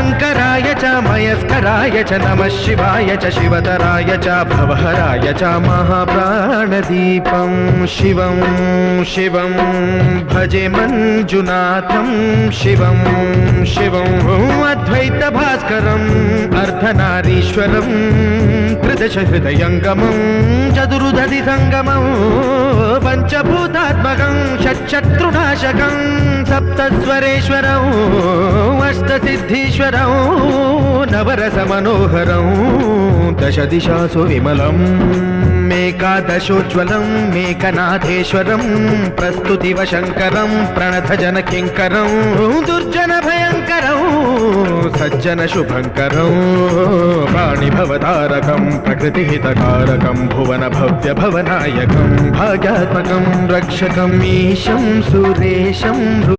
शङ्कराय च मयस्कराय च नमः शिवाय च शिवतराय च भवहराय च महाप्राणदीपं शिवं शिवं भजे मञ्जुनाथं शिवं शिवं अद्वैतभास्करम् अर्धनारीश्वरं त्रिदशहृदयङ्गमं चतुर्दधिसङ्गमं पञ्चभूतात्मकं षट्शत्रुनाशकं सप्तस्वरेश्वरं अष्टसिद्धीश्वरं नवरसमनोहरं दशदिशासु विमलम् मेकादशोज्ज्वलं मेकनाथेश्वरं प्रस्तुतिवशङ्करं प्रणतजनकिङ्करं दुर्जनभयङ्करं सज्जनशुभङ्करं प्राणिभवतारकं प्रकृतिहितकारकं भुवनभव्यभवनायकं भाग्यात्मकं रक्षकम् ईशं सुरेशं